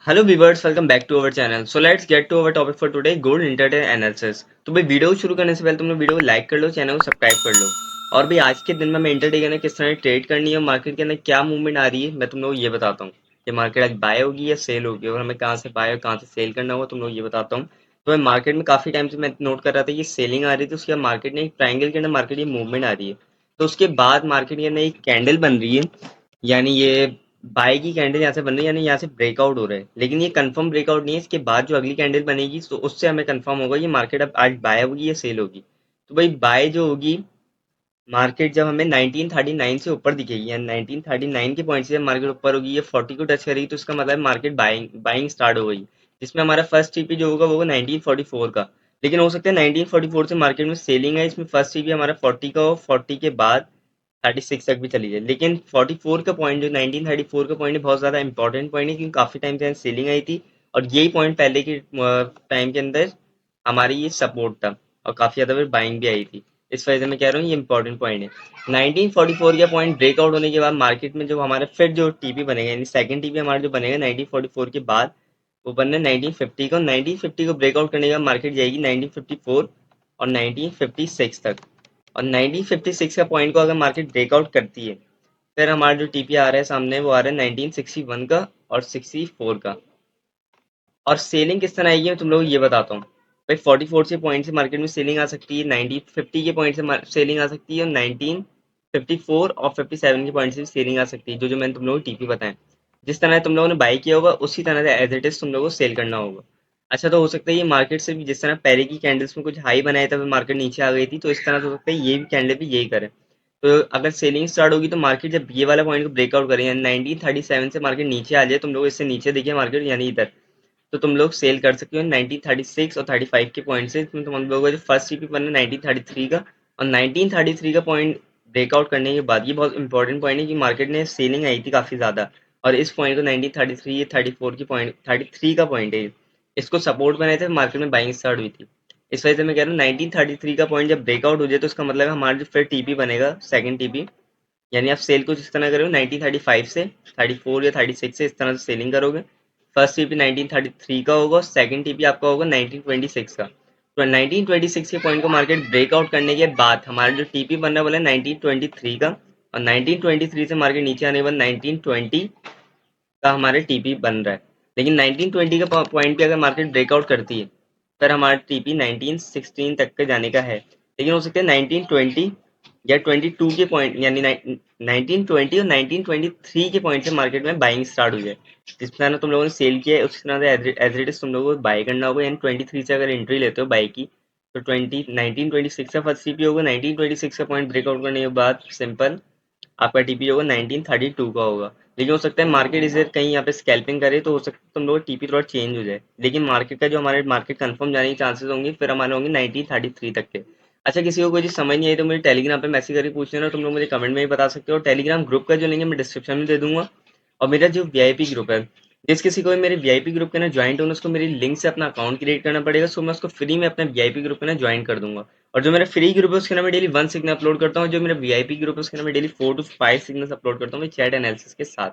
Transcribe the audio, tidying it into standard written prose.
Hello viewers, welcome back to our channel. So let's get to our topic for today, gold intraday analysis. तो भाई video शुरू करने से पहले तुम लोग वीडियो को लाइक कर लो, चैनल को सब्सक्राइब कर लो। और भाई आज के दिन में हमें इंटरडे के अंदर किस तरह ट्रेड करनी है, मार्केट के अंदर क्या मूवमेंट आ रही है, मैं तुम लोग ये बताता हूँ कि मार्केट आज बाय होगी या सेल होगी, और हमें कहाँ से बाय और कहाँ से सेल करना होगा तुम लोग ये बताता हूँ। तो भाई मार्केट में काफी टाइम से मैं नोट कर रहा था, ये सेलिंग आ रही थी, उसके बाद मार्केट ने एक ट्राइंगल के अंदर मार्केट ये मूवमेंट आ रही है। तो उसके बाद मार्केट के अंदर एक कैंडल बन रही है, यानी ये बाय की कैंडल यहाँ से बन रही है, यानी यहाँ से ब्रेकआउट हो रहा है, लेकिन ये कंफर्म ब्रेकआउट नहीं है। इसके बाद जो अगली कैंडल बनेगी तो उससे हमें कंफर्म होगा ये मार्केट अब आज बाय होगी या सेल होगी। तो भाई बाय जो होगी, मार्केट जब हमें 1939 से ऊपर दिखेगी, यानी 1939 के पॉइंट से जब मार्केट ऊपर होगी, ये 40 को टच करेगी, तो इसका मतलब मार्केट बाइंग बाइंग स्टार्ट हो गई। जिसमें हमारा फर्स्ट टीपी जो होगा वो होगा 1944 का। लेकिन हो सकता है 1944 से मार्केट में सेलिंग है, इसमें फर्स्ट टीपी हमारा 40 का हो, 40 के बाद 36 तक भी चली जाए। लेकिन 44 का पॉइंट, जो 1934 का पॉइंट है, बहुत ज़्यादा इंपॉर्टेंट पॉइंट है, क्योंकि काफ़ी टाइम से सेलिंग आई थी। और यही पॉइंट पहले के टाइम के अंदर हमारी ये सपोर्ट था, और काफ़ी ज़्यादा फिर बाइंग भी आई थी। इस वजह से मैं कह रहा हूँ ये इंपॉर्टेंट पॉइंट है। 1944 का पॉइंट ब्रेकआउट होने के बाद मार्केट में जो हमारे फिर जो टीपी बनेगा, यानी सेकंड टीपी हमारा जो बनेगा 1944 के बाद, वो बनना 1950 का। 1950 को ब्रेकआउट करने के बाद मार्केट जाएगी 1954 और 1956 तक। और 1956 का पॉइंट को अगर मार्केट ब्रेकआउट करती है, फिर हमारा जो टीपी आ रहा है सामने, वो आ रहा है 1961 का और 64 का। और सेलिंग किस तरह आएगी मैं तुम लोग ये बताता हूँ। भाई 44 से पॉइंट से मार्केट में सेलिंग आ सकती है, 1950 के पॉइंट से सेलिंग आ सकती है, और 1954 और 57 के पॉइंट से सेलिंग आ सकती है, जो जो मैंने तुम लोगों को टीपी बताया। जिस तरह तुम लोगों ने बाई किया होगा उसी तरह से एज इट इज तुम लोगों को सेल करना होगा। अच्छा, तो हो सकता है ये मार्केट से भी जिस तरह पहले की कैंडल्स में कुछ हाई बनाया था, मार्केट नीचे आ गई थी, तो इस तरह से हो सकता है ये भी कैंडल भी यही करे। तो अगर सेलिंग स्टार्ट होगी तो मार्केट जब ये वाला पॉइंट को ब्रेकआउट करे, यानी 1937 से मार्केट नीचे आ जाए, तुम लोग इससे नीचे देखिए मार्केट, यानी इधर, तो तुम लोग सेल कर सकते हो 1936 और 35 के पॉइंट से। इसमें तुम लोगों का जो फर्स्ट सीपी बना 1933 का, और 1933 का पॉइंट ब्रेकआउट करने के बाद, ये बहुत इंपॉर्टेंट पॉइंट है कि मार्केट ने सेलिंग आई थी काफी ज्यादा, और इस पॉइंट को 1933, ये 34 की पॉइंट 33 का पॉइंट है, इसको सपोर्ट बनाए थे, मार्केट में बाइंग स्टार्ट हुई थी। इस वजह से मैं कह रहा हूँ 1933 का पॉइंट जब ब्रेकआउट हो जाए, तो उसका मतलब हमारा जो फिर टीपी बनेगा सेकंड टीपी, यानी आप सेल कुछ इस तरह करोगे 1935 से 34 या 36 से, इस तरह से सेलिंग करोगे। फर्स्ट टीपी 1933 का होगा, सेकंड टीपी आपका होगा 1926 का। तो 1926 के पॉइंट को मार्केट ब्रेकआउट करने के बाद हमारा जो टीपी बनने वाला है 1923 का, और 1923 से मार्केट नीचे आने के बाद 1920 का हमारे टीपी बन रहा है। लेकिन 1920 का पॉइंट पे अगर मार्केट ब्रेकआउट करती है, फिर हमारा टीपी 1916 तक के जाने का है। लेकिन हो सकता है 1920 या 22 के पॉइंट, यानी 1920 और 1923 के पॉइंट से मार्केट में बाइंग स्टार्ट हो जाए। जिस तरह तुम लोगों ने सेल किया है उस तरह से एज इट इज तुम लोगों को बाई करना होगा। यानी 23 से अगर एंट्री लेते हो बाई की, तो 1926 का फर्स्ट टीपी होगा, 1926 का पॉइंट ब्रेकआउट करने के बाद सिंपल आपका टीपी होगा 1932 का होगा। लेकिन हो सकता है मार्केट इसे कहीं यहाँ पे स्कैल्पिंग करे, तो हो सकता है तुम लोग टीपी थोड़ा चेंज हो जाए, लेकिन मार्केट का जो हमारे मार्केट कंफर्म जाने के चांसेस होंगे फिर हमारे होंगे 1933 तक के। अच्छा, किसी को कोई चीज समझ नहीं आई तो मुझे टेलीग्राम पे मैसेज करके पूछ लेना, तुम लोग मुझे कमेंट में भी बता सकते हो। टेलीग्राम ग्रुप का जो लिंक है मैं डिस्क्रिप्शन में दे दूंगा। और मेरा जो वीआईपी ग्रुप है, जिस किसी को भी मेरे वीआईपी ग्रुप के ना ज्वाइन होना, उसको मेरी लिंक से अपना अकाउंट क्रिएट करना पड़ेगा, सो मैं उसको फ्री में अपने वीआईपी ग्रुप में ना ज्वाइन कर दूंगा। और जो मेरा फ्री ग्रुप है उसके अंदर मैं डेली 1 सिग्नल अपलोड करता हूँ, जो मेरा वीआईपी ग्रुप है उसके अंदर मैं डेली 4 to 5 सिग्नल्स अपलोड करता हूँ चैट एनालिसिस के साथ।